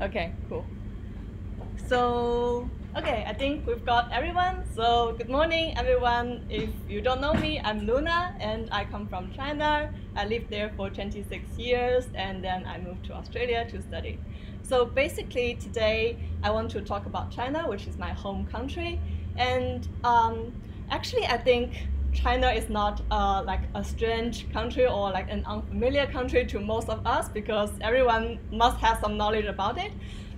Okay, cool. So, okay, I think we've got everyone. So, good morning, everyone. If you don't know me, I'm Luna, and I come from China. I lived there for 26 years, and then I moved to Australia to study. So, basically, today I want to talk about China, which is my home country. And actually, I think China is not like a strange country or like an unfamiliar country to most of us because everyone must have some knowledge about it.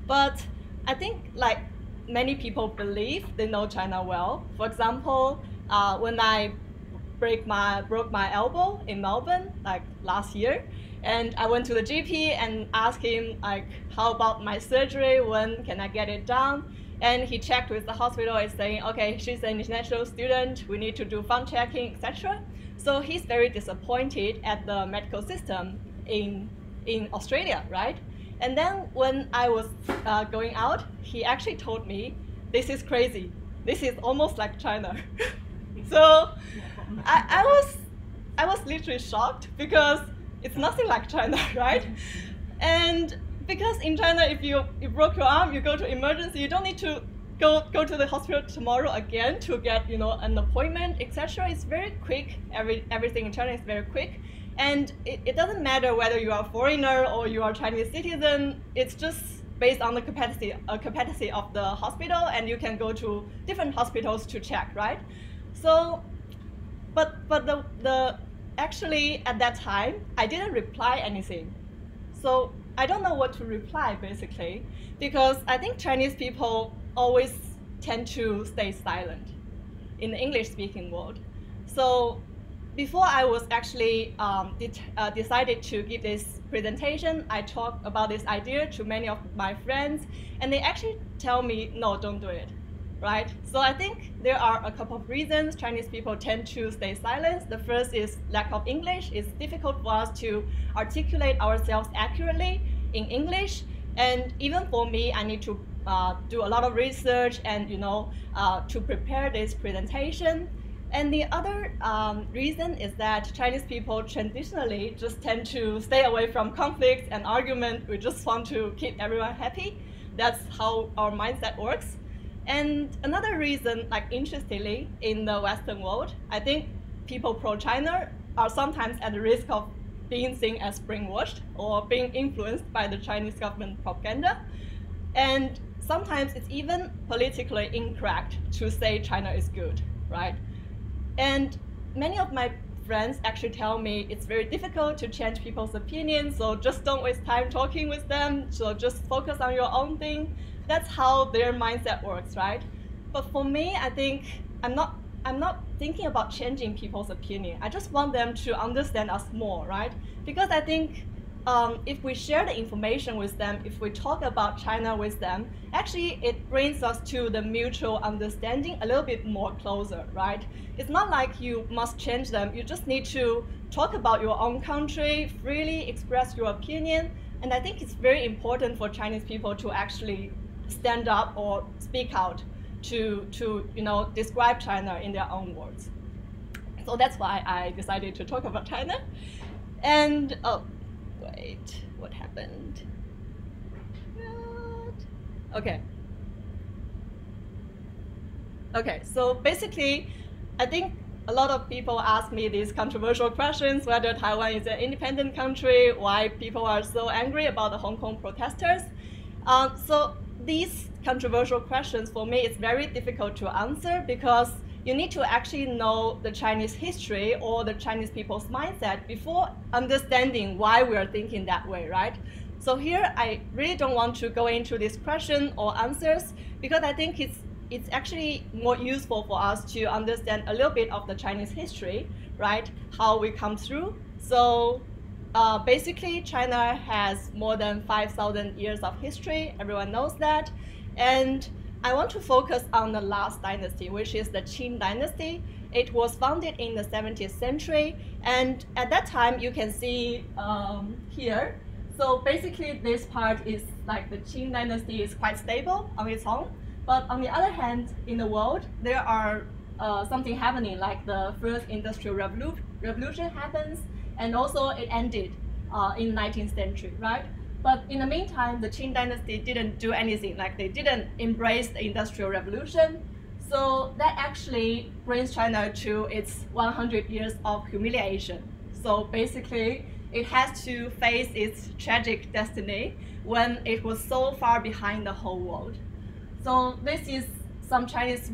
But I think like many people believe they know China well. For example, when I broke my elbow in Melbourne like last year, and I went to the GP and asked him like, how about my surgery? When can I get it done? And he checked with the hospital and saying, okay, she's an international student. We need to do fund checking, etc. So he's very disappointed at the medical system in Australia, right? And then when I was going out, he actually told me, this is crazy. This is almost like China. So I was literally shocked because it's nothing like China, right? And because in China, if you broke your arm, you go to emergency, you don't need to go to the hospital tomorrow again to get an appointment, etc. It's very quick. Everything in China is very quick. And it doesn't matter whether you are a foreigner or you are a Chinese citizen, it's just based on the capacity of the hospital, and you can go to different hospitals to check, right? So, but the actually at that time, I didn't reply anything. So I don't know what to reply basically, because I think Chinese people always tend to stay silent in the English-speaking world. So before I was actually decided to give this presentation, I talked about this idea to many of my friends, and they actually tell me, no, don't do it, right? So I think there are a couple of reasons Chinese people tend to stay silent. The first is lack of English. It's difficult for us to articulate ourselves accurately in English, and even for me, I need to do a lot of research and to prepare this presentation. And the other reason is that Chinese people traditionally just tend to stay away from conflicts and argument. We just want to keep everyone happy. That's how our mindset works. And another reason, like interestingly, in the Western world, I think people pro-China are sometimes at the risk of being seen as brainwashed or being influenced by the Chinese government propaganda. And sometimes it's even politically incorrect to say China is good, right? And many of my friends actually tell me it's very difficult to change people's opinions, so just don't waste time talking with them, so just focus on your own thing. That's how their mindset works, right? But for me, I think I'm not thinking about changing people's opinion. I just want them to understand us more, right? Because I think if we share the information with them, if we talk about China with them, actually it brings us to the mutual understanding a little bit more closer, right? It's not like you must change them. You just need to talk about your own country, freely express your opinion. And I think it's very important for Chinese people to actually stand up or speak out to describe China in their own words. So that's why I decided to talk about China. And wait, what happened? Okay. Okay, so basically, I think a lot of people ask me these controversial questions, whether Taiwan is an independent country, why people are so angry about the Hong Kong protesters. So these controversial questions, for me, it's very difficult to answer because you need to actually know the Chinese history or the Chinese people's mindset before understanding why we are thinking that way, right? So here, I really don't want to go into this question or answers because I think it's actually more useful for us to understand a little bit of the Chinese history, right? How we come through. So basically, China has more than 5,000 years of history. Everyone knows that. And I want to focus on the last dynasty, which is the Qing dynasty. It was founded in the 17th century. And at that time, you can see here. So basically, this part is like the Qing dynasty is quite stable on its own. But on the other hand, in the world, there are something happening, like the first industrial revolution happens, and also it ended in 19th century, right? But in the meantime, the Qing dynasty didn't do anything, like they didn't embrace the Industrial Revolution. So that actually brings China to its 100 years of humiliation. So basically, it has to face its tragic destiny when it was so far behind the whole world. So this is some Chinese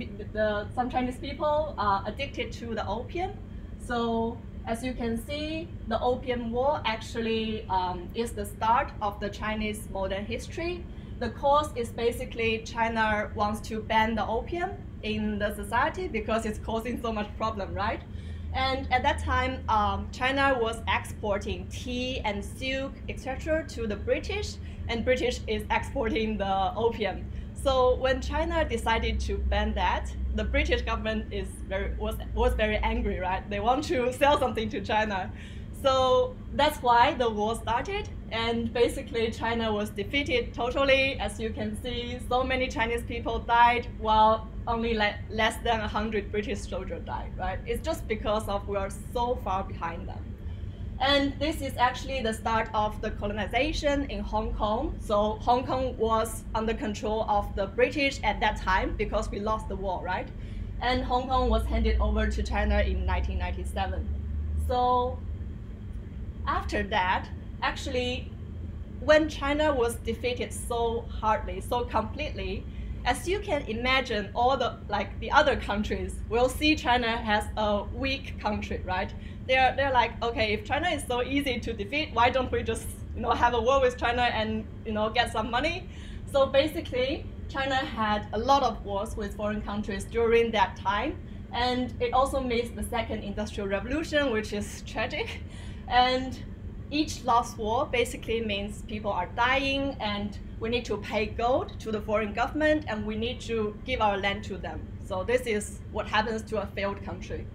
people are addicted to the opium. So as you can see, the Opium War actually is the start of the Chinese modern history. The cause is basically China wants to ban the opium in the society because it's causing so much problem, right? And at that time, China was exporting tea and silk, etc., to the British, and British is exporting the opium. So when China decided to ban that, the British government was very angry, right? They want to sell something to China. So that's why the war started, and basically China was defeated totally. As you can see, so many Chinese people died while only less than 100 British soldiers died, right? It's just because of we are so far behind them. And this is actually the start of the colonization in Hong Kong. So Hong Kong was under control of the British at that time because we lost the war, right? And Hong Kong was handed over to China in 1997. So after that, actually, when China was defeated so hardly, so completely, as you can imagine, all the other countries will see China as a weak country, right? They're like, okay, if China is so easy to defeat, why don't we just have a war with China and get some money? So basically, China had a lot of wars with foreign countries during that time, and it also missed the second industrial revolution, which is tragic. And each lost war basically means people are dying, and we need to pay gold to the foreign government, and we need to give our land to them. So this is what happens to a failed country.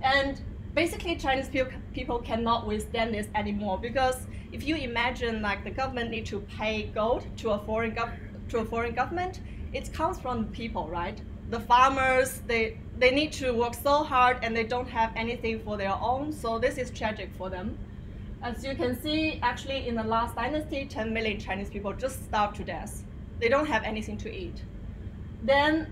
And basically, Chinese people cannot withstand this anymore, because if you imagine the government need to pay gold to a foreign government, it comes from people, right? The farmers, they need to work so hard and they don't have anything for their own, so this is tragic for them. As you can see, actually in the last dynasty, 10 million Chinese people just starved to death. They don't have anything to eat. Then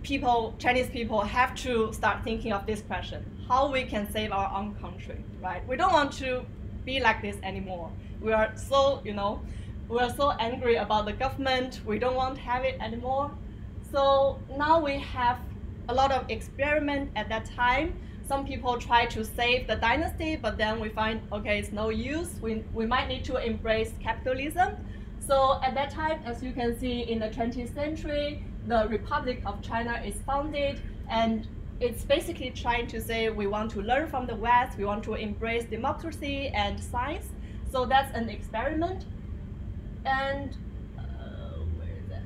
Chinese people have to start thinking of this question: how we can save our own country, right? We don't want to be like this anymore. We are so angry about the government. We don't want to have it anymore. So now we have a lot of experiment at that time. Some people try to save the dynasty, but then we find, okay, it's no use. We might need to embrace capitalism. So at that time, as you can see, in the 20th century, the Republic of China is founded, and it's basically trying to say we want to learn from the West, we want to embrace democracy and science. So that's an experiment. And where is that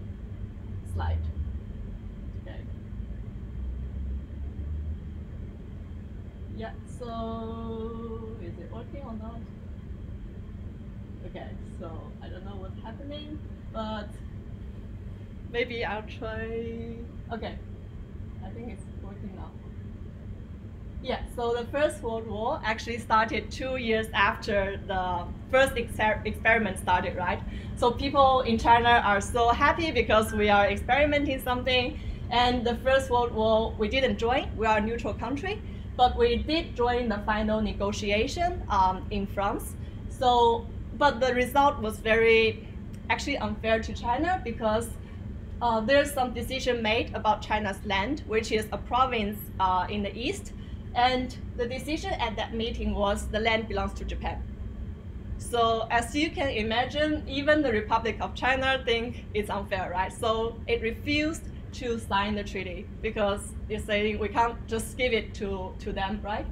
slide? Okay. Yeah, so is it working or not? Okay, so I don't know what's happening, but maybe I'll try. Okay, I think it's working now. Yeah, so the First World War actually started 2 years after the first experiment started, right? So people in China are so happy because we are experimenting something. And the First World War, we didn't join. We are a neutral country, but we did join the final negotiation in France. So, but the result was very actually unfair to China, because there's some decision made about China's land, which is a province in the east. And the decision at that meeting was the land belongs to Japan. So as you can imagine, even the Republic of China think it's unfair, right? So it refused to sign the treaty because it's saying we can't just give it to them, right?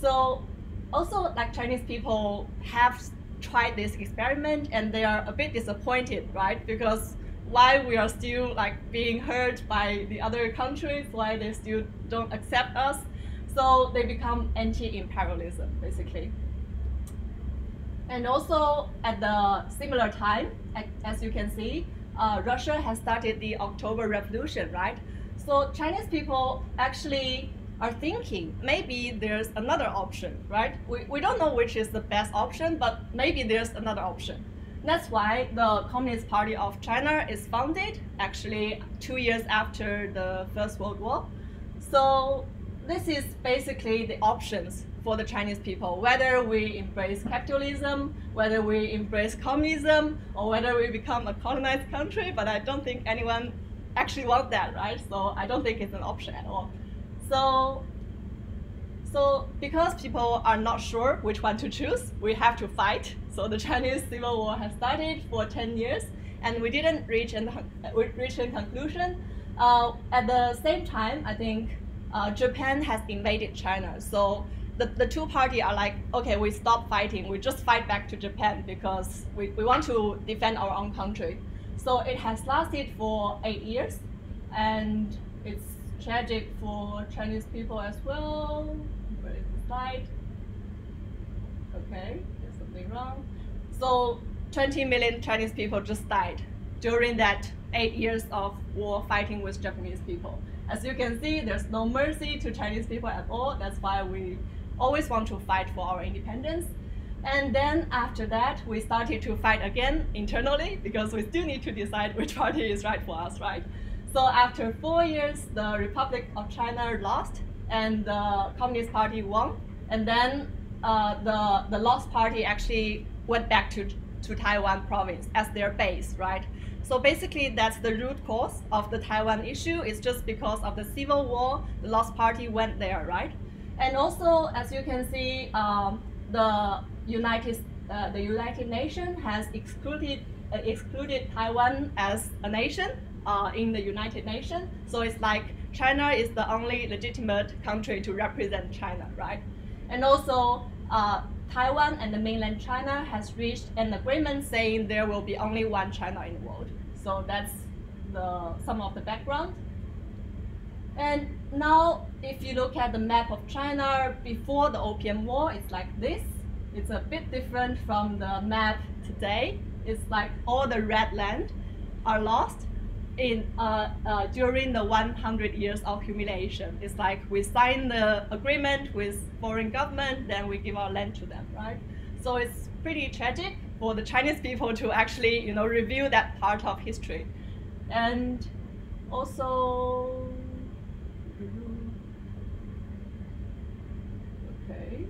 So also, Chinese people have tried this experiment and they are a bit disappointed, right? Because why we are still being heard by the other countries, why they still don't accept us. So they become anti-imperialism, basically. And also at the similar time, as you can see, Russia has started the October Revolution, right? So Chinese people actually are thinking maybe there's another option, right? We don't know which is the best option, but maybe there's another option. That's why the Communist Party of China is founded, actually 2 years after the First World War. So this is basically the options for the Chinese people, whether we embrace capitalism, whether we embrace communism, or whether we become a colonized country, but I don't think anyone actually wants that, right? So I don't think it's an option at all. So because people are not sure which one to choose, we have to fight. So the Chinese Civil War has started for 10 years, and we didn't reach a conclusion. At the same time, I think Japan has invaded China. So the two parties are like, okay, we stop fighting. We just fight back to Japan because we want to defend our own country. So it has lasted for 8 years, and it's tragic for Chinese people as well. Where is the slide? Okay, there's something wrong. So 20 million Chinese people just died during that 8 years of war fighting with Japanese people. As you can see, there's no mercy to Chinese people at all. That's why we always want to fight for our independence. And then after that, we started to fight again internally because we still need to decide which party is right for us, right? So after 4 years, the Republic of China lost and the Communist Party won. And then the lost party actually went back to Taiwan province as their base, right? So basically, that's the root cause of the Taiwan issue. It's just because of the civil war, the lost party went there, right? And also, as you can see, the United Nations has excluded Taiwan as a nation in the United Nations. So it's like China is the only legitimate country to represent China, right? And also, Taiwan and the mainland China has reached an agreement saying there will be only one China in the world. So that's some of the background. And now, if you look at the map of China before the Opium War, it's like this. It's a bit different from the map today. It's like all the red land are lost during the 100 years of humiliation. It's like we sign the agreement with foreign government, then we give our land to them, right? So it's pretty tragic for the Chinese people to actually, review that part of history. And also, okay.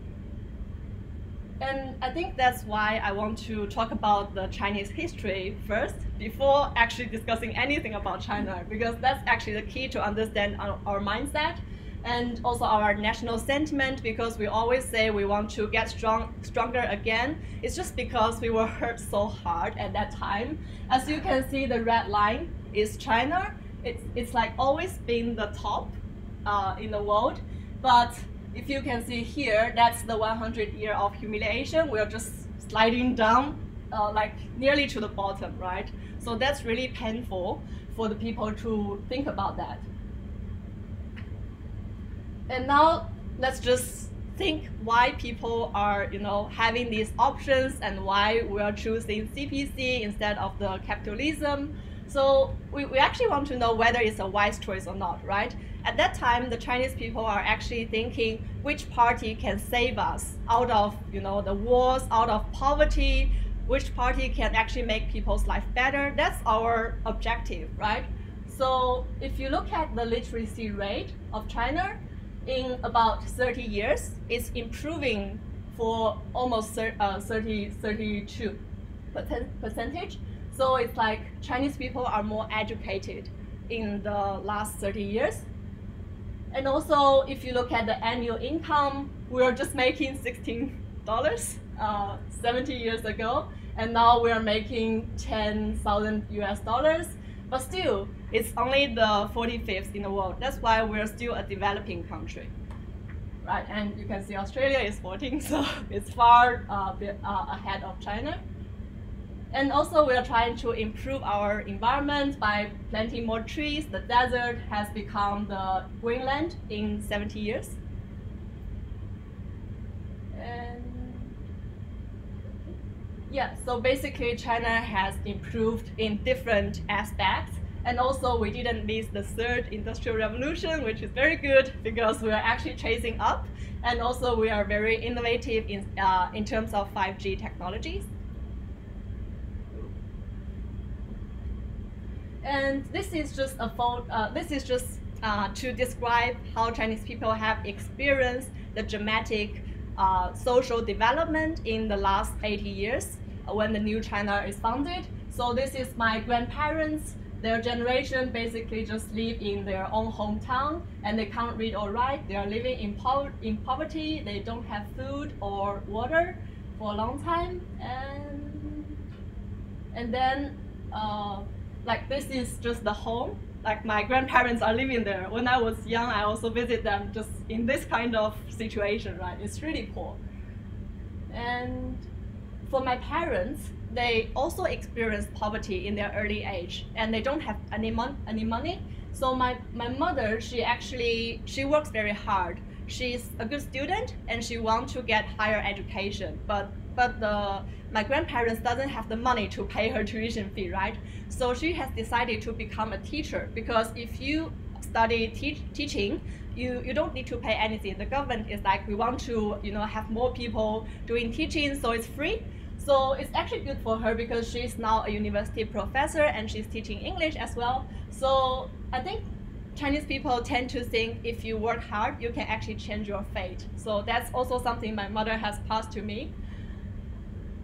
And I think that's why I want to talk about the Chinese history first, before actually discussing anything about China, because that's actually the key to understand our mindset and also our national sentiment, because we always say we want to get stronger again. It's just because we were hurt so hard at that time. As you can see, the red line is China. It's like always been the top in the world, but if you can see here, that's the 100 year of humiliation. We're just sliding down like nearly to the bottom, right? So that's really painful for the people to think about that. And now let's just think why people are, having these options and why we are choosing CPC instead of the capitalism. So we actually want to know whether it's a wise choice or not, right? At that time, the Chinese people are actually thinking which party can save us out of, the wars, out of poverty, which party can actually make people's life better. That's our objective, right? So if you look at the literacy rate of China, in about 30 years, it's improving for almost 32%. So it's like Chinese people are more educated in the last 30 years. And also, if you look at the annual income, we were just making $16 70 years ago, and now we are making 10,000 US dollars. But still, it's only the 45th in the world. That's why we're still a developing country, right? And you can see Australia is 14, so it's far ahead of China. And also, we are trying to improve our environment by planting more trees. The desert has become the Greenland in 70 years. And yeah, so basically, China has improved in different aspects. And also, we didn't miss the third industrial revolution, which is very good because we are actually chasing up. And also, we are very innovative in terms of 5G technologies. And this is just a to describe how Chinese people have experienced the dramatic social development in the last 80 years when the new China is founded. So this is my grandparents. Their generation basically just live in their own hometown and they can't read or write. They are living in poverty. They don't have food or water for a long time. And then like this is just the home. Like my grandparents are living there. When I was young, I also visit them just in this kind of situation, right? It's really poor. And for my parents, they also experienced poverty in their early age and they don't have any money. So my mother, she works very hard. She's a good student and she wants to get higher education, but my grandparents doesn't have the money to pay her tuition fee, right? So she has decided to become a teacher because if you study teaching, you don't need to pay anything. The government is like, we want to have more people doing teaching, so it's free. So it's actually good for her because she's now a university professor and she's teaching English as well. So I think Chinese people tend to think if you work hard, you can actually change your fate. So that's also something my mother has passed to me.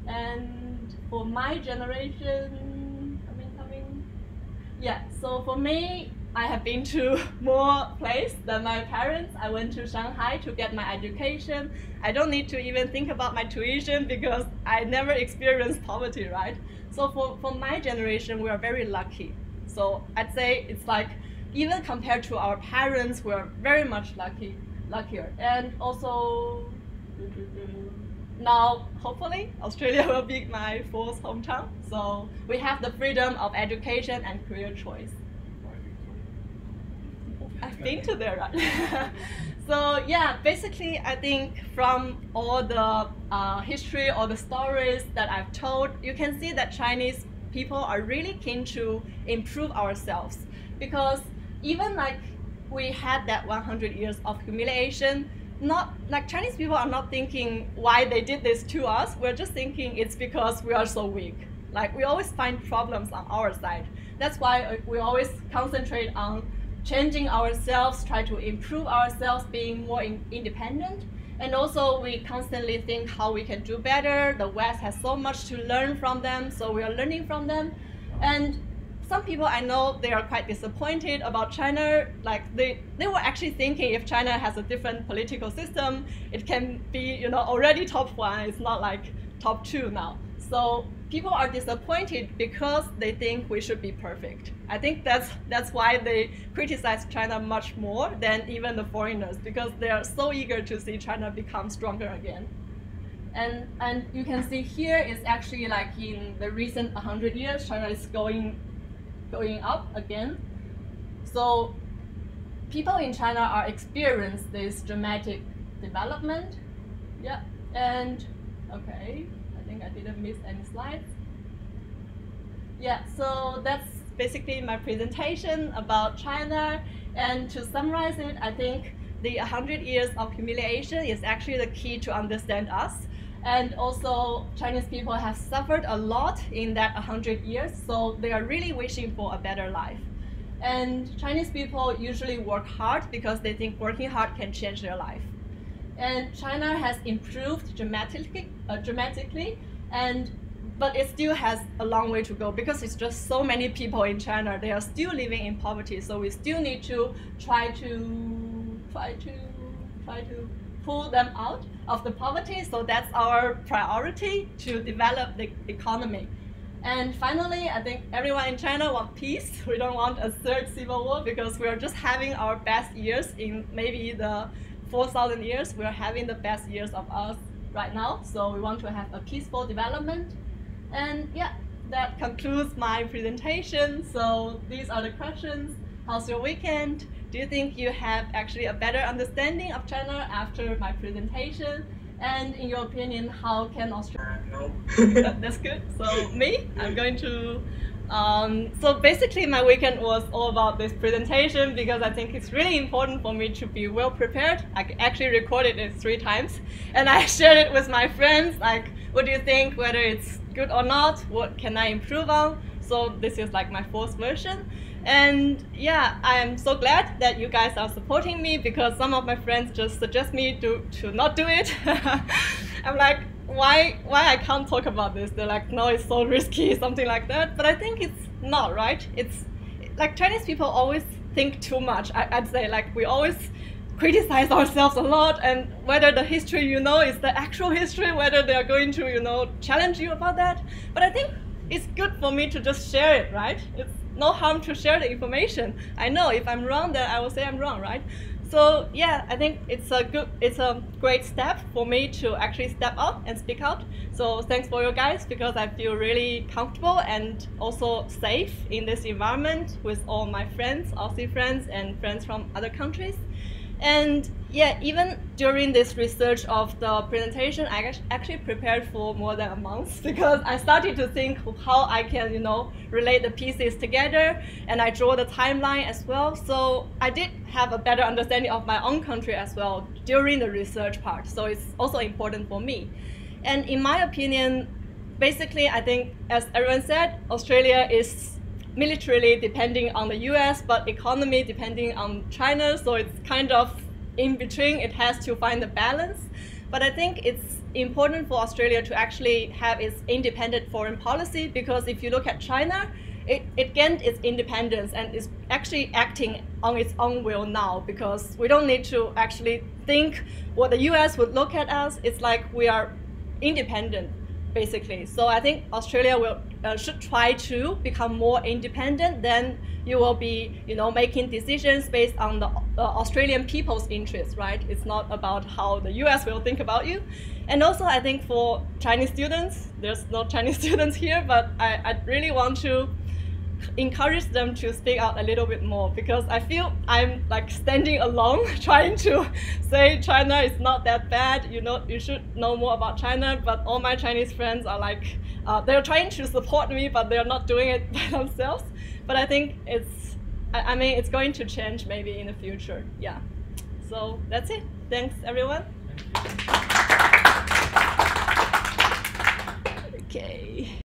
And for my generation, yeah, so for me, I have been to more places than my parents. I went to Shanghai to get my education. I don't need to even think about my tuition because I never experienced poverty, right? So for my generation, we are very lucky. So I'd say it's like, even compared to our parents, we're very much luckier. And also, now, hopefully, Australia will be my fourth hometown. So we have the freedom of education and career choice. I've been to there, right? So yeah, basically, I think from all the history or the stories that I've told, you can see that Chinese people are really keen to improve ourselves. Because even like we had that 100 years of humiliation, not like Chinese people are not thinking why they did this to us. We're just thinking it's because we are so weak. Like we always find problems on our side. That's why we always concentrate on changing ourselves, try to improve ourselves, being more independent. And also we constantly think how we can do better. The West has so much to learn from them, so we are learning from them. And some people I know, they are quite disappointed about China. Like they were actually thinking if China has a different political system, it can be already top 1. It's not like top 2 now. So people are disappointed because they think we should be perfect. I think that's why they criticize China much more than even the foreigners, because they are so eager to see China become stronger again. And you can see here is actually like in the recent 100 years, China is going up again. So people in China are experiencing this dramatic development. Yeah, and okay, I think I didn't miss any slides. Yeah, so that's basically my presentation about China. And to summarize it, I think the 100 years of humiliation is actually the key to understand us. And also, Chinese people have suffered a lot in that 100 years, so they are really wishing for a better life. And Chinese people usually work hard because they think working hard can change their life. And China has improved dramatically, but it still has a long way to go because it's just so many people in China. They are still living in poverty, so we still need to try to pull them out of the poverty. So that's our priority, to develop the economy. And finally, I think everyone in China wants peace. We don't want a third civil war because we are just having our best years in maybe the 4,000 years. We are having the best years of us right now. So we want to have a peaceful development. And yeah, that concludes my presentation. So these are the questions. How's your weekend? Do you think you have actually a better understanding of China after my presentation? And in your opinion, how can Australia help? That's good. So me, I'm going to, so basically my weekend was all about this presentation because I think it's really important for me to be well prepared. I actually recorded it 3 times and I shared it with my friends, like, what do you think, whether it's good or not, what can I improve on? So this is like my fourth version. And yeah, I'm so glad that you guys are supporting me, because some of my friends just suggest me to not do it. I'm like, why I can't talk about this? They're like, no, it's so risky, something like that. But I think it's not, right? It's like Chinese people always think too much. I'd say, like, we always criticize ourselves a lot, and whether the history you know is the actual history, whether they are going to challenge you about that. But I think it's good for me to just share it, right? It's no harm to share the information. I know if I'm wrong, then I will say I'm wrong, right? So yeah, I think it's a great step for me to actually step up and speak out. So thanks for you guys, because I feel really comfortable and also safe in this environment with all my friends, Aussie friends, and friends from other countries. And yeah, even during this research of the presentation, I actually prepared for more than a month, because I started to think how I can, relate the pieces together, and I draw the timeline as well. So I did have a better understanding of my own country as well during the research part. So it's also important for me. And in my opinion, basically, I think, as everyone said, Australia is militarily depending on the US, but economy depending on China, so it's kind of in between. It has to find the balance. But I think it's important for Australia to actually have its independent foreign policy, because if you look at China, it gained its independence and is actually acting on its own will now, because we don't need to actually think what the US would look at us. It's like we are independent, basically. So I think Australia should try to become more independent. Then you will be, making decisions based on the Australian people's interests, right? It's not about how the US will think about you. And also, I think for Chinese students, there's no Chinese students here, but I really want to encourage them to speak out a little bit more, because I feel I'm like standing alone trying to say China is not that bad, you should know more about China, but all my Chinese friends are like, they're trying to support me, but they're not doing it by themselves. But I think it's going to change maybe in the future. Yeah. So that's it. Thanks, everyone. Thank you. Okay.